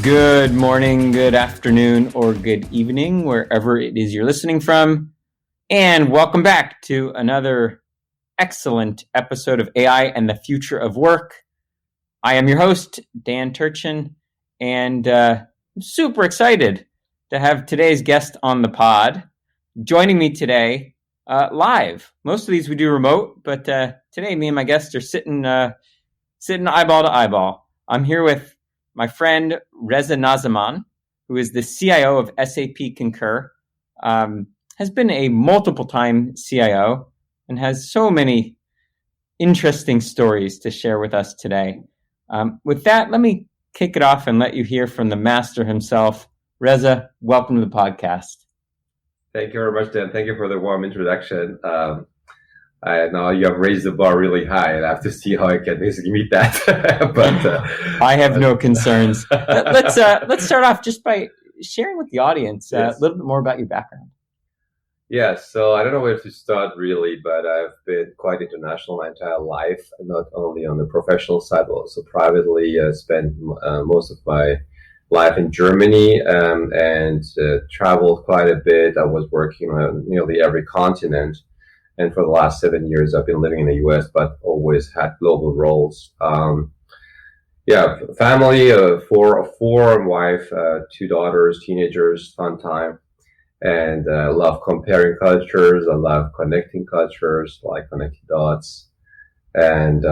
Good morning, good afternoon, or good evening, wherever it is you're listening from. And welcome back to another excellent episode of AI and the Future of Work. I am your host, Dan Turchin, and I'm super excited to have today's guest on the pod. Joining me today live. Most of these we do remote, but today me and my guests are sitting eyeball to eyeball. I'm here with my friend Reza Nazeman, who is the CIO of SAP Concur, has been a multiple-time CIO and has so many interesting stories to share with us today. With that, let me kick it off and let you hear from the master himself. Reza, welcome to the podcast. Thank you very much, Dan. Thank you for the warm introduction. I know you have raised the bar really high, and I have to see how I can basically meet that. But I have no concerns. Let's start off just by sharing with the audience a little bit more about your background. Yeah, so I don't know where to start really, but I've been quite international my entire life, not only on the professional side, but also privately. Spent most of my life in Germany and traveled quite a bit. I was working on nearly every continent. And for the last 7 years, I've been living in the US, but always had global roles. Family, four, wife, 2 daughters, teenagers, fun time. And love comparing cultures. I love connecting cultures, like connecting dots. And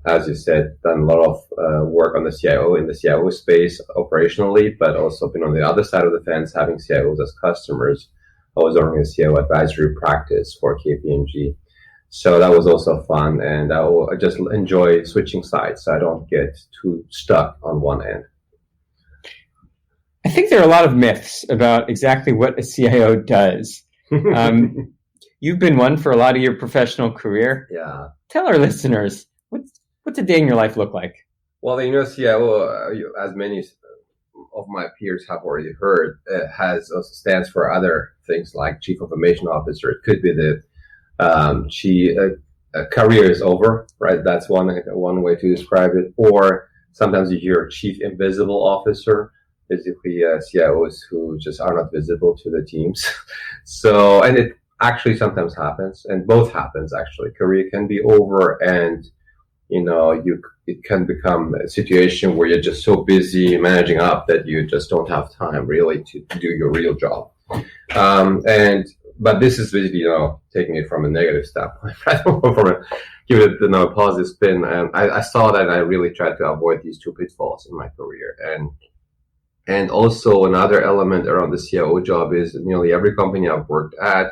as you said, done a lot of work on the CIO space operationally, but also been on the other side of the fence, having CIOs as customers. I was running a CIO advisory practice for KPMG. So that was also fun. And I just enjoy switching sides so I don't get too stuck on one end. I think there are a lot of myths about exactly what a CIO does. You've been one for a lot of your professional career. Yeah. Tell our listeners, what's a day in your life look like? Well, CIO, as many of my peers have already heard, also stands for other things like Chief Information Officer. It could be the career is over, right? That's one way to describe it. Or sometimes you hear Chief Invisible Officer, basically CIOs who just are not visible to the teams. So, and it actually sometimes happens, and both happens actually. Career can be over, and it can become a situation where you're just so busy managing up that you just don't have time really to do your real job. But this is basically, taking it from a negative standpoint, right? Give it a positive spin. And I saw that, and I really tried to avoid these 2 pitfalls in my career. And also another element around the CIO job is nearly every company I've worked at,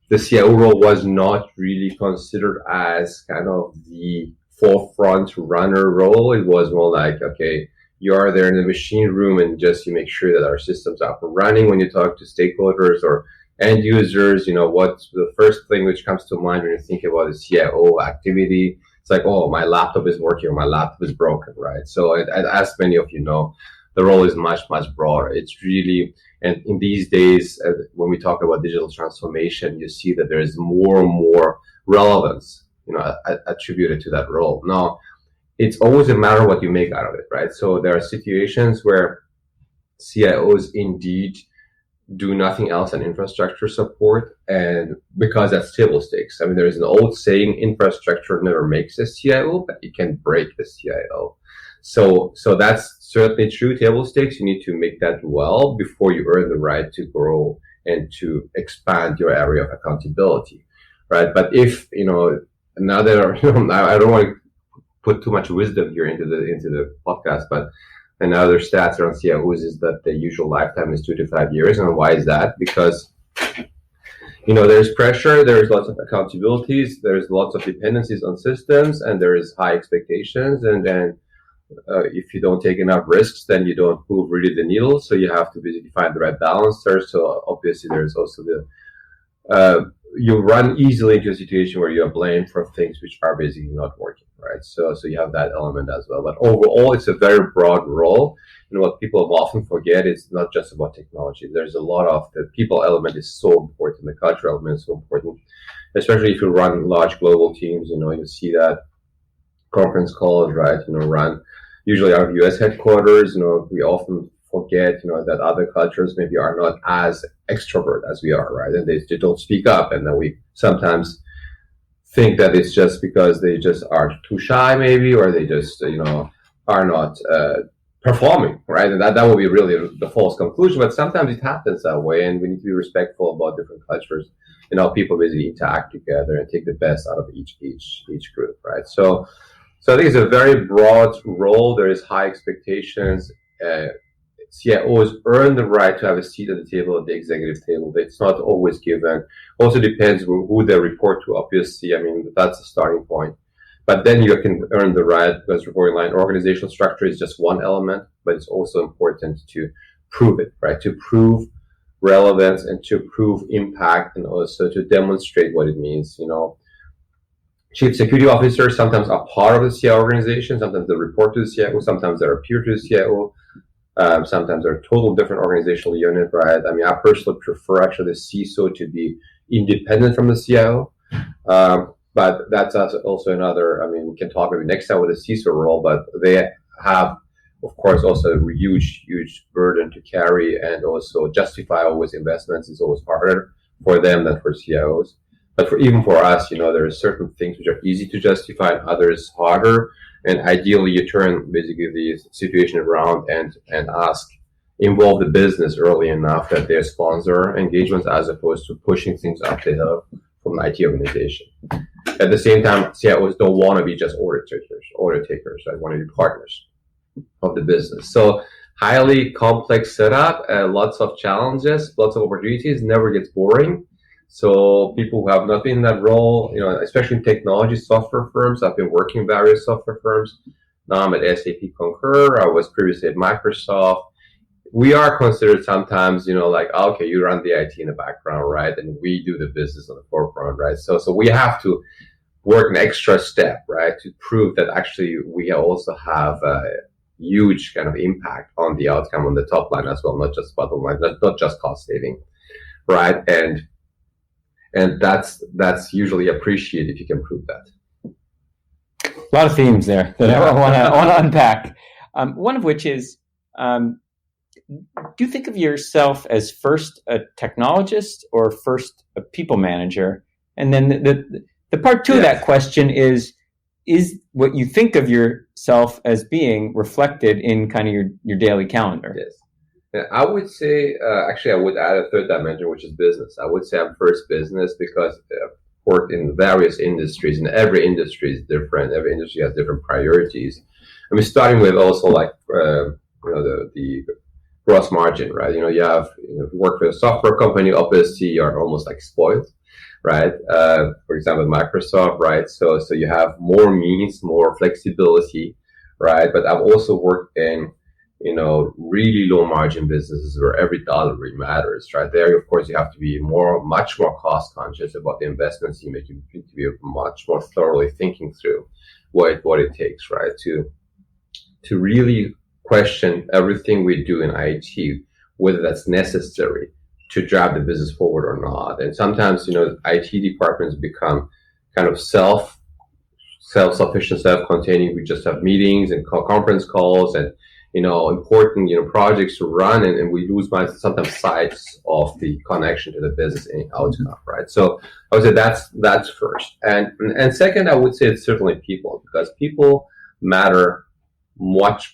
the CIO role was not really considered as kind of the forefront runner role. It was more like, okay, you are there in the machine room and just you make sure that our systems are up and running. When you talk to stakeholders or end users, what's the first thing which comes to mind when you think about a CIO activity? It's like, oh, my laptop is working or my laptop is broken, right? So as many of you know, the role is much, much broader. It's really, and in these days, when we talk about digital transformation, you see that there is more and more relevance attributed to that role. Now, it's always a matter of what you make out of it, right? So there are situations where CIOs indeed do nothing else than infrastructure support, and because that's table stakes. I mean, there's an old saying, infrastructure never makes a CIO, but it can break the CIO. So that's certainly true. Table stakes, you need to make that well before you earn the right to grow and to expand your area of accountability, right? But if, another, I don't want to put too much wisdom here into the podcast, but another stats around CIOs is that the usual lifetime is 2 to 5 years. And why is that? Because, there's pressure, there's lots of accountabilities, there's lots of dependencies on systems, and there is high expectations. And then if you don't take enough risks, then you don't move really the needle. So you have to basically find the right balance there. So obviously there's also you run easily into a situation where you are blamed for things which are basically not working, right? So you have that element as well. But overall, it's a very broad role. And what people often forget is not just about technology. There's a lot of the people element is so important. The cultural element is so important, especially if you run large global teams. You see that conference calls, right? usually our US headquarters, we often forget, that other cultures maybe are not as extrovert as we are, right? And they don't speak up. And then we sometimes think that it's just because they just are too shy maybe, or they just, are not performing, right? And that would be really the false conclusion. But sometimes it happens that way, and we need to be respectful about different cultures and how people basically interact together and take the best out of each group, right? So I think it's a very broad role. There is high expectations. CIOs earn the right to have a seat at the table, at the executive table. It's not always given. Also depends who they report to, obviously. I mean, that's the starting point. But then you can earn the right, because reporting line organizational structure is just one element, but it's also important to prove it, right? To prove relevance and to prove impact, and also to demonstrate what it means. Chief security officers sometimes are part of the CIO organization. Sometimes they report to the CIO. Sometimes they're a peer to the CIO. Sometimes they're a total different organizational unit, right? I mean, I personally prefer actually the CISO to be independent from the CIO. But that's also another, we can talk maybe next time with the CISO role, but they have, of course, also a huge burden to carry, and also justify always investments is always harder for them than for CIOs. But even for us, there are certain things which are easy to justify and others harder. And ideally, you turn basically the situation around and involve the business early enough that they sponsor engagements, as opposed to pushing things up the hill from the IT organization. At the same time, CIOs don't want to be just order takers, right? Want to be partners of the business. So highly complex setup, lots of challenges, lots of opportunities, never gets boring. So people who have not been in that role, especially in technology software firms, I've been working in various software firms. Now I'm at SAP Concur. I was previously at Microsoft. We are considered sometimes, okay, you run the IT in the background, right? And we do the business on the forefront, right? So we have to work an extra step, right? To prove that actually we also have a huge kind of impact on the outcome on the top line as well, not just bottom line, not just cost saving, right? And that's usually appreciated if you can prove that. A lot of themes there that I want to unpack. One of which is, do you think of yourself as first a technologist or first a people manager? And then the part two of that question is what you think of yourself as being reflected in kind of your daily calendar? Yes. Yeah, I would say, actually, I would add a third dimension, which is business. I would say I'm first business because I've worked in various industries, and every industry is different. Every industry has different priorities. I mean, starting with also like, the gross margin, right? You have, work for a software company, obviously you're almost like spoiled, right? For example, Microsoft, right? So you have more means, more flexibility, right? But I've also worked in, really low margin businesses where every dollar really matters, right? There, of course, you have to be much more cost conscious about the investments you make. You need to be much more thoroughly thinking through what it takes, right? To really question everything we do in IT, whether that's necessary to drive the business forward or not. And sometimes, IT departments become kind of self-sufficient, self-containing. We just have meetings and conference calls and, important, projects to run, and we lose sometimes sight of the connection to the business outcome, right? So I would say that's first. And second, I would say it's certainly people, because people matter much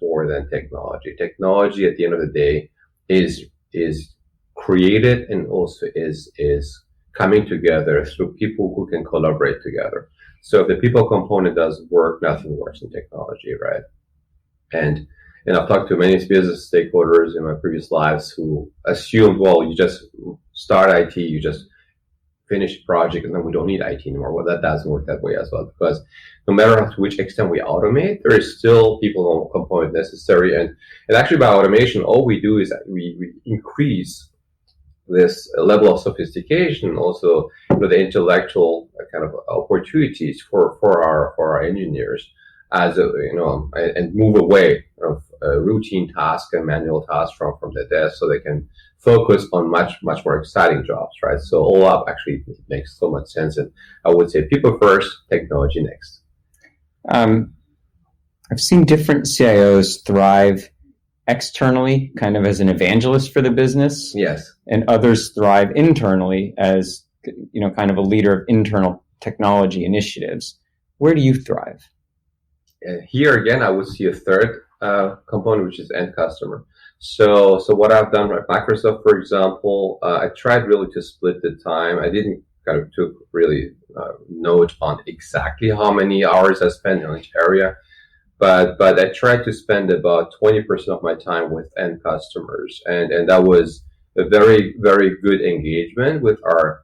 more than technology. Technology at the end of the day is created and also is coming together through people who can collaborate together. So if the people component doesn't work, nothing works in technology, right? And I've talked to many business stakeholders in my previous lives who assumed, well, you just start IT, you just finish a project, and then we don't need IT anymore. Well, that doesn't work that way as well, because no matter to which extent we automate, there is still people component necessary. And actually by automation, all we do is that we increase this level of sophistication, also the intellectual kind of opportunities for our engineers as and move away from routine tasks and manual tasks from the desk, so they can focus on much more exciting jobs, right? So all up actually makes so much sense. And I would say people first, technology next. I've seen different CIOs thrive externally, kind of as an evangelist for the business. Yes. And others thrive internally as, kind of a leader of internal technology initiatives. Where do you thrive? Here again, I would see a third component, which is end customer. So what I've done at Microsoft, for example, I tried really to split the time. I didn't kind of took really note on exactly how many hours I spent in each area, but I tried to spend about 20% of my time with end customers, and that was a very, very good engagement with our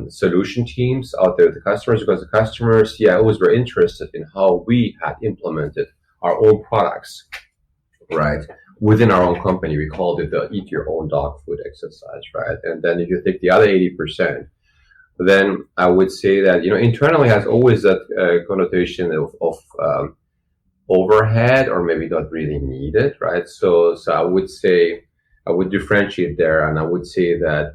solution teams out there with the customers, because the customers, CIOs were interested in how we had implemented our own products, right? Within our own company. We called it the eat your own dog food exercise, right? And then if you take the other 80%, then I would say that, internally has always that connotation of overhead, or maybe not really needed, right? So I would say, I would differentiate there, and I would say that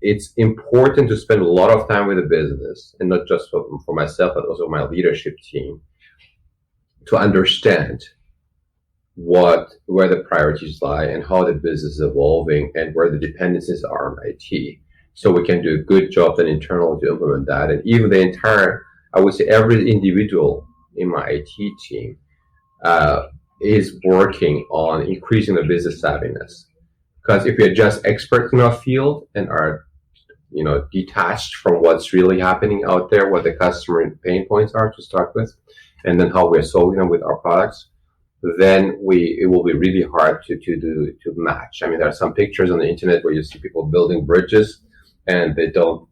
it's important to spend a lot of time with the business, and not just for myself, but also my leadership team, to understand where the priorities lie and how the business is evolving and where the dependencies are on IT. So we can do a good job then internally to implement that. And even the entire, I would say every individual in my IT team is working on increasing the business savviness. Because if you're just experts in our field and are, detached from what's really happening out there, what the customer pain points are to start with, and then how we're solving them with our products, then it will be really hard to match. I mean, there are some pictures on the internet where you see people building bridges and they don't,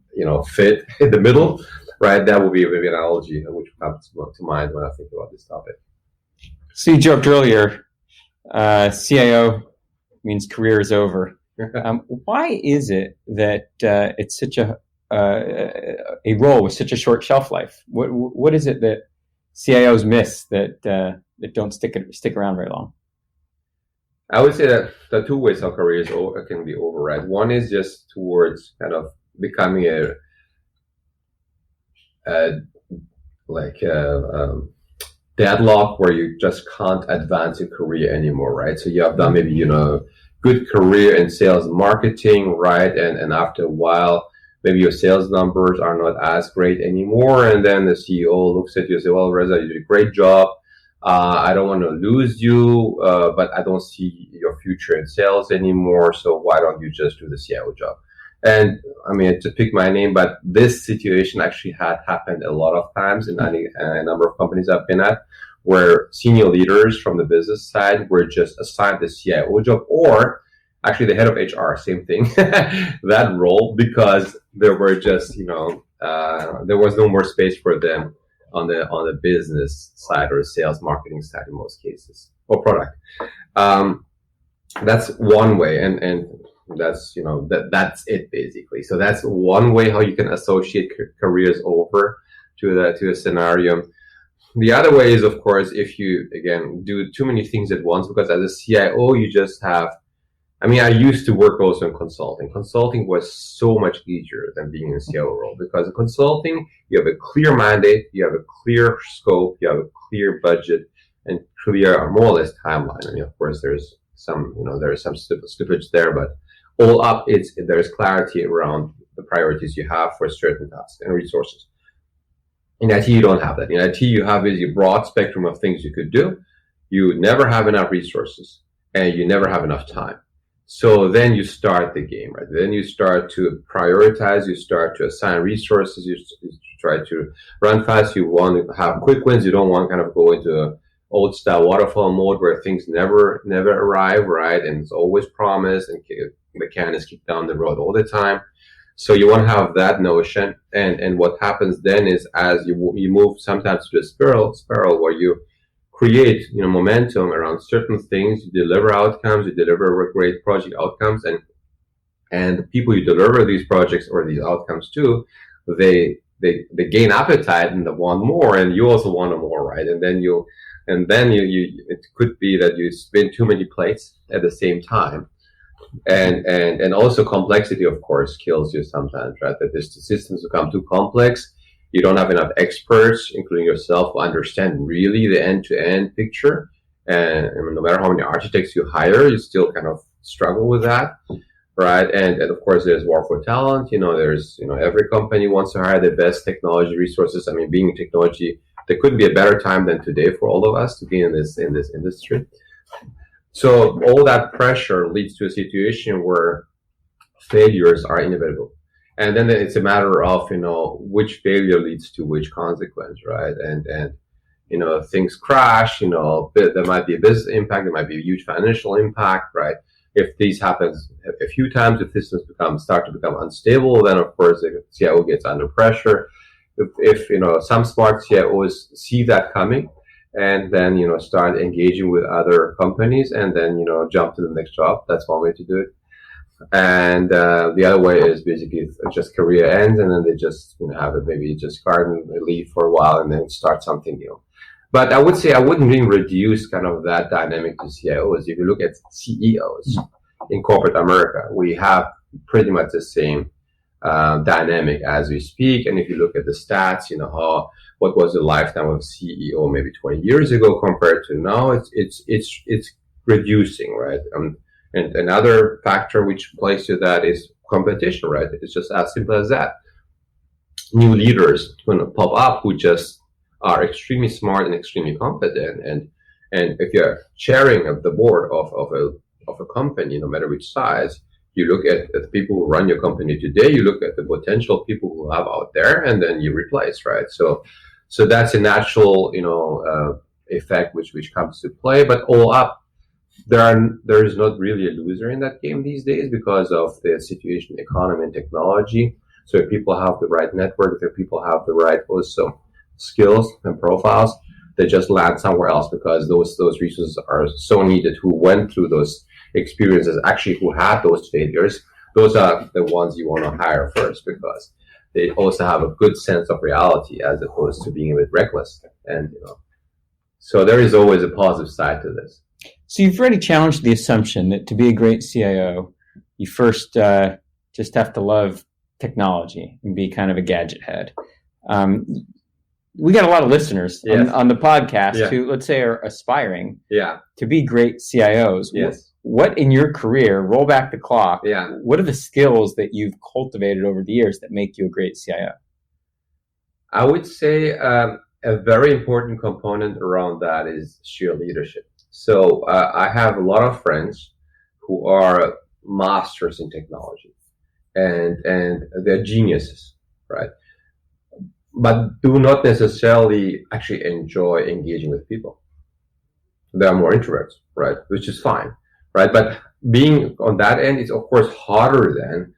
fit in the middle, right? That would be maybe an analogy which comes to mind when I think about this topic. So you joked earlier, CIO means career is over. Why is it that it's such a role with such a short shelf life? What is it that CIOs miss that don't stick around very long? I would say that there are two ways how careers can be over, right? One is just towards kind of becoming a deadlock where you just can't advance your career anymore, right? So you have done maybe, good career in sales and marketing, right? And after a while, maybe your sales numbers are not as great anymore. And then the CEO looks at you and says, well, Reza, you did a great job. I don't want to lose you, but I don't see your future in sales anymore. So why don't you just do the CIO job? And I mean, to pick my name, but this situation actually had happened a lot of times in a number of companies I've been at, where senior leaders from the business side were just assigned the CIO job, or actually the head of HR, same thing, that role, because there were just, there was no more space for them on the business side or the sales marketing side in most cases, or product. That's one way, and that's that's it basically. So that's one way how you can associate careers over to a scenario. The other way is, of course, if you again do too many things at once, because as a CIO you just have. I mean, I used to work also in consulting. Consulting was so much easier than being in a CIO role, because in consulting, you have a clear mandate, you have a clear scope, you have a clear budget, and clear, more or less, timeline. I mean, of course, there's some, there's some slippage there, but all up, there's clarity around the priorities you have for certain tasks and resources. In IT, you don't have that. In IT, you have a broad spectrum of things you could do. You never have enough resources, and you never have enough time. So then you start the game, right? Then you start to prioritize, you start to assign resources, you try to run fast, you want to have quick wins, you don't want to kind of go into old style waterfall mode where things never arrive, right? And it's always promised and the can is kicked down the road all the time. So you want to have that notion, and what happens then is as you move sometimes to a spiral where you create momentum around certain things, you deliver outcomes, you deliver great project outcomes, and the people you deliver these projects or these outcomes to, they gain appetite and they want more, and you also want more, right? And then you it could be that you spin too many plates at the same time. And also complexity, of course, kills you sometimes, right? That the systems become too complex You don't have enough experts, including yourself, who understand really the end-to-end picture. And no matter how many architects you hire, you still kind of struggle with that, right? And of course, there's war for talent. There's every company wants to hire the best technology resources. I mean, being in technology, there couldn't be a better time than today for all of us to be in this industry. So all that pressure leads to a situation where failures are inevitable. And then it's a matter of, which failure leads to which consequence, right? And things crash, there might be a business impact, there might be a huge financial impact, right? If this happens a few times, if systems start to become unstable, then of course the CIO gets under pressure. If some smart CIOs see that coming, and then start engaging with other companies, and then jump to the next job. That's one way to do it. And the other way is basically just career ends, and then they just have it, maybe just garden leave for a while and then start something new. But I would say I wouldn't really reduce kind of that dynamic to CIOs. If you look at CEOs in corporate America, we have pretty much the same dynamic as we speak. And if you look at the stats, what was the lifetime of CEO maybe 20 years ago compared to now, it's reducing, right? And another factor which plays to that is competition, right? It's just as simple as that. New leaders going to pop up who just are extremely smart and extremely competent. And if you're chairing of the board of a company, no matter which size, you look at the people who run your company today, you look at the potential people who have out there, and then you replace, right? So that's a natural, effect which comes to play. But all up, there is not really a loser in that game these days because of the situation, economy, and technology. So if people have the right network, if people have the right also skills and profiles, they just land somewhere else because those resources are so needed. Who went through those experiences, actually who had those failures, those are the ones you want to hire first because they also have a good sense of reality as opposed to being a bit reckless. And so there is always a positive side to this. So you've already challenged the assumption that to be a great CIO, you first just have to love technology and be kind of a gadget head. We got a lot of listeners on the podcast who, let's say, are aspiring to be great CIOs. Yes. What in your career, roll back the clock, what are the skills that you've cultivated over the years that make you a great CIO? I would say a very important component around that is sheer leadership. So I have a lot of friends who are masters in technology and they're geniuses, right? But do not necessarily actually enjoy engaging with people. They are more introverts, right? Which is fine, right? But being on that end is of course harder then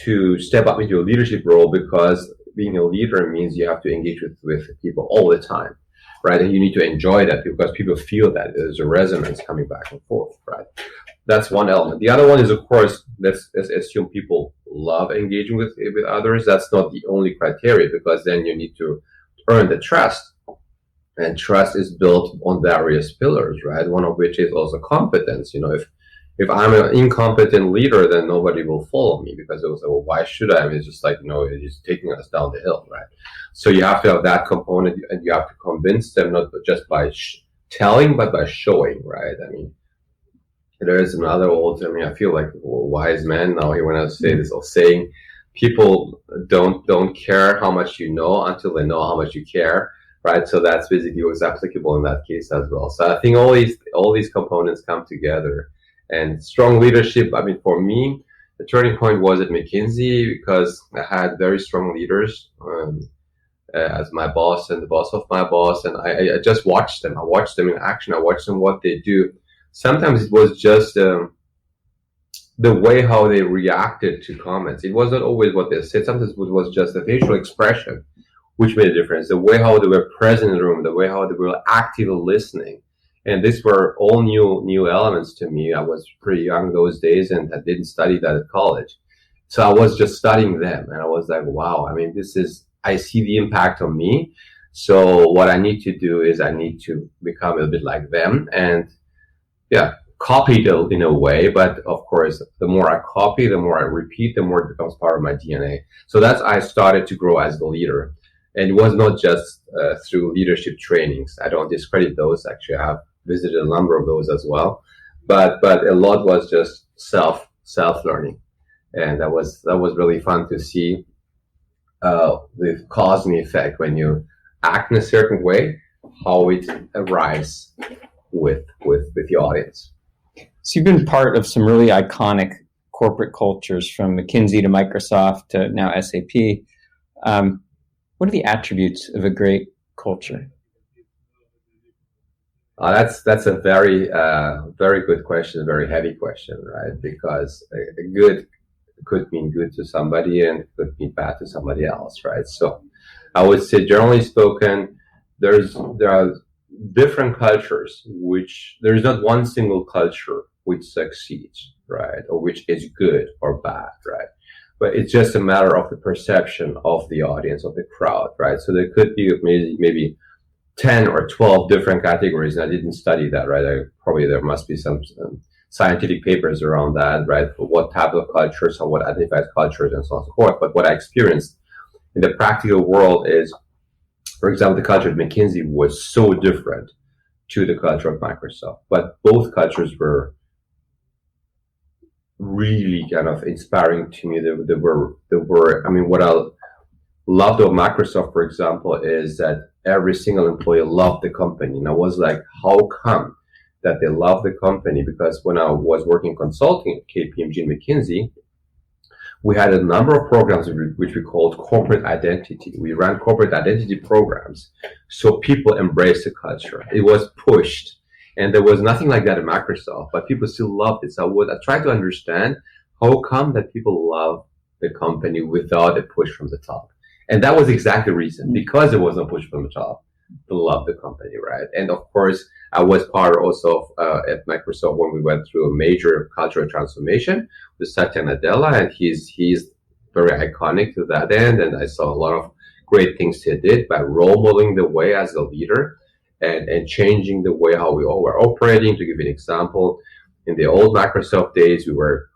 to step up into a leadership role because being a leader means you have to engage with people all the time, right? And you need to enjoy that because people feel that there's a resonance coming back and forth, right? That's one element. The other one is, of course, let's assume people love engaging with others. That's not the only criteria because then you need to earn the trust. And trust is built on various pillars, right? One of which is also competence. If I'm an incompetent leader, then nobody will follow me because they will say, well, why should I? I mean, it's just like, it's taking us down the hill, right? So you have to have that component and you have to convince them not just by telling, but by showing, right? I mean, there is another I feel like a wise man now here when I say this, or saying people don't care how much you know until they know how much you care, right? So that's basically what's applicable in that case as well. So I think all these components come together. And strong leadership, I mean, for me, the turning point was at McKinsey because I had very strong leaders as my boss and the boss of my boss. And I just watched them. I watched them in action. I watched them what they do. Sometimes it was just the way how they reacted to comments. It was not always what they said. Sometimes it was just a facial expression, which made a difference. The way how they were present in the room, the way how they were actively listening. And these were all new elements to me. I was pretty young those days and I didn't study that at college. So I was just studying them and I was like, wow, I mean, I see the impact on me. So what I need to do is I need to become a bit like them and copy it in a way. But of course, the more I copy, the more I repeat, the more it becomes part of my DNA. So I started to grow as the leader. And it was not just through leadership trainings. I don't discredit those. Actually, I have visited a number of those as well. But a lot was just self learning. And that was really fun to see the cause and effect when you act in a certain way, how it arrives with the audience. So you've been part of some really iconic corporate cultures, from McKinsey to Microsoft to now SAP. What are the attributes of a great culture? That's a very good question, a very heavy question, right? Because a good could mean good to somebody and could mean bad to somebody else, right? So I would say, generally spoken, there are different cultures which there's not one single culture which succeeds, right? Or which is good or bad, right? But it's just a matter of the perception of the audience, of the crowd, right? So there could be maybe 10 or 12 different categories, and I didn't study that, right? There must be some scientific papers around that, right? For what type of cultures or what identifies cultures and so on and so forth. But what I experienced in the practical world is, for example, the culture of McKinsey was so different to the culture of Microsoft, but both cultures were really kind of inspiring to me. They were, I mean, what I loved of Microsoft, for example, is that every single employee loved the company. And I was like, how come that they love the company? Because when I was working consulting at KPMG and McKinsey, we had a number of programs which we called corporate identity. We ran corporate identity programs so people embraced the culture. It was pushed. And there was nothing like that at Microsoft, but people still loved it. So I tried to understand how come that people love the company without a push from the top. And that was exactly the reason, because there was no push from the top to love the company, right? And of course, I was part also of, at Microsoft when we went through a major cultural transformation with Satya Nadella, and he's very iconic to that end. And I saw a lot of great things he did by role modeling the way as a leader and changing the way how we all were operating. To give you an example, in the old Microsoft days, we were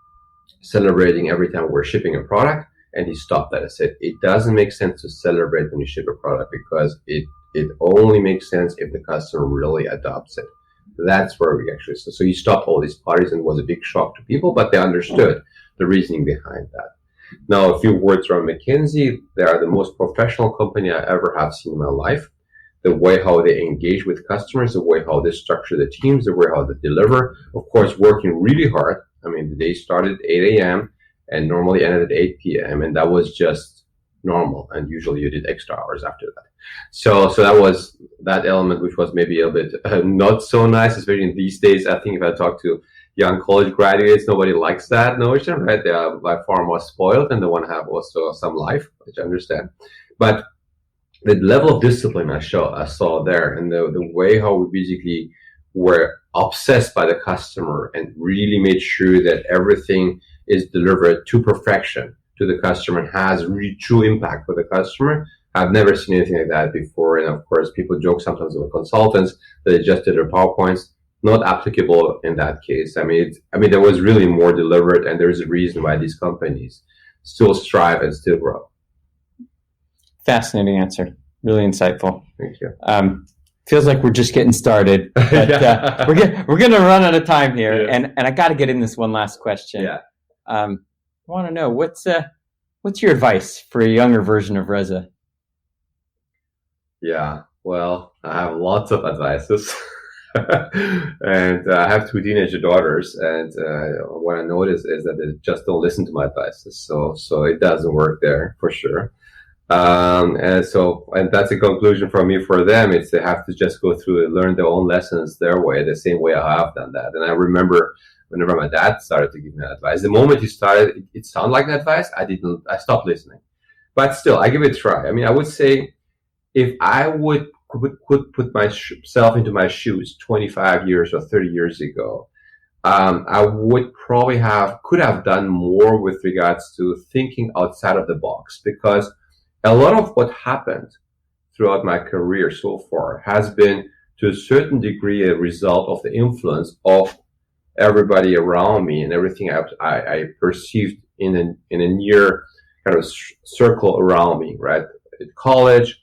celebrating every time we were shipping a product, and he stopped that. I said, it doesn't make sense to celebrate when you ship a product, because it only makes sense if the customer really adopts it. That's where we actually, so he stopped all these parties, and it was a big shock to people, but they understood the reasoning behind that. Now, a few words from McKinsey. They are the most professional company I ever have seen in my life. The way how they engage with customers, the way how they structure the teams, the way how they deliver, of course, working really hard. I mean, the day started at 8 a.m. and normally ended at 8 p.m. And that was just normal. And usually you did extra hours after that. So that was that element, which was maybe a bit not so nice, especially in these days. I think if I talk to young college graduates, nobody likes that notion, right? They are by far more spoiled, and they want to have also some life, which I understand. But the level of discipline I saw there, and the way how we basically were obsessed by the customer and really made sure that everything is delivered to perfection to the customer and has really true impact for the customer. I've never seen anything like that before. And of course, people joke sometimes with consultants that they just did their PowerPoints. Not applicable in that case. I mean, there was really more deliberate, and there's a reason why these companies still strive and still grow. Fascinating answer. Really insightful. Thank you. Feels like we're just getting started, but we're going to run out of time here, yeah. And I got to get in this one last question. Yeah. I want to know what's your advice for a younger version of Reza? Yeah. Well, I have lots of advices, and I have 2 teenage daughters, and what I notice is that they just don't listen to my advices. So it doesn't work there for sure. And that's a conclusion from me for them. It's they have to just go through and learn their own lessons their way, the same way I have done that. And I remember whenever my dad started to give me advice, the moment he started, it sounded like advice. I stopped listening, but still I give it a try. I mean, I would say if I could put myself into my shoes 25 years or 30 years ago, I would probably could have done more with regards to thinking outside of the box, because a lot of what happened throughout my career so far has been, to a certain degree, a result of the influence of everybody around me and everything I perceived in a near kind of circle around me, right? At college,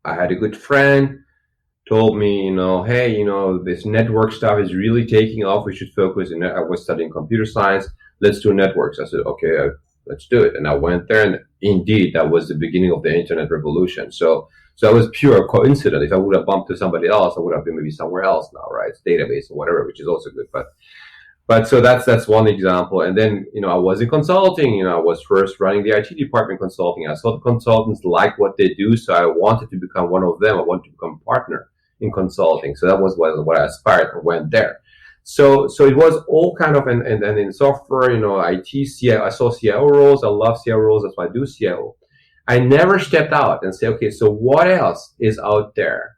I had a good friend told me, hey, this network stuff is really taking off. We should focus. And I was studying computer science. Let's do networks. I said, okay, let's do it. And I went there, and indeed, that was the beginning of the internet revolution. So that was pure coincidence. If I would have bumped to somebody else, I would have been maybe somewhere else now, right? It's database or whatever, which is also good. But so that's one example. And then, I was in consulting. I was first running the IT department consulting. I saw the consultants like what they do, so I wanted to become one of them. I wanted to become a partner in consulting. So that was what I aspired and went there. So it was all kind of, and then in software, IT, CIO, I saw CIO roles. I love CIO roles. That's why I do CIO. I never stepped out and say, okay, so what else is out there?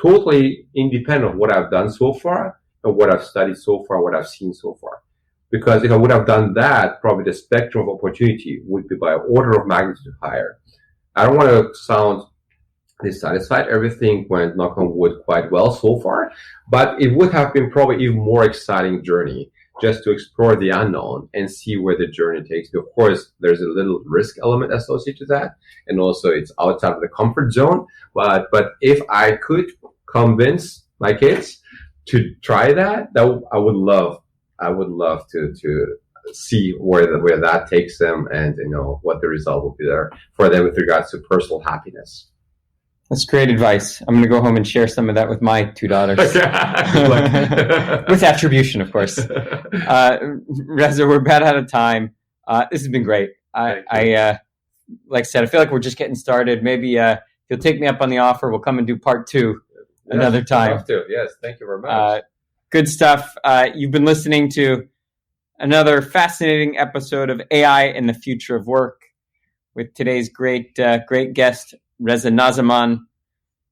Totally independent of what I've done so far and what I've studied so far, what I've seen so far. Because if I would have done that, probably the spectrum of opportunity would be by order of magnitude higher. I don't want to sound dissatisfied. Everything went, knock on wood, quite well so far, but it would have been probably even more exciting journey just to explore the unknown and see where the journey takes you. Of course, there's a little risk element associated to that, and also it's outside of the comfort zone. But if I could convince my kids to try that, I would love to see where that takes them, and what the result will be there for them with regards to personal happiness. That's great advice. I'm going to go home and share some of that with my two daughters. With attribution, of course. Reza, we're about out of time. This has been great. Like I said, I feel like we're just getting started. Maybe you'll take me up on the offer. We'll come and do part 2 another time. Love to. Yes, thank you very much. Good stuff. You've been listening to another fascinating episode of AI and the Future of Work with today's great guest, Reza Nazeman,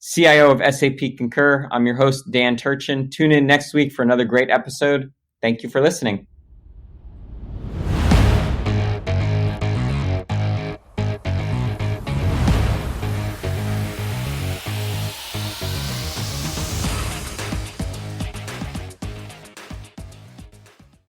CIO of SAP Concur. I'm your host, Dan Turchin. Tune in next week for another great episode. Thank you for listening.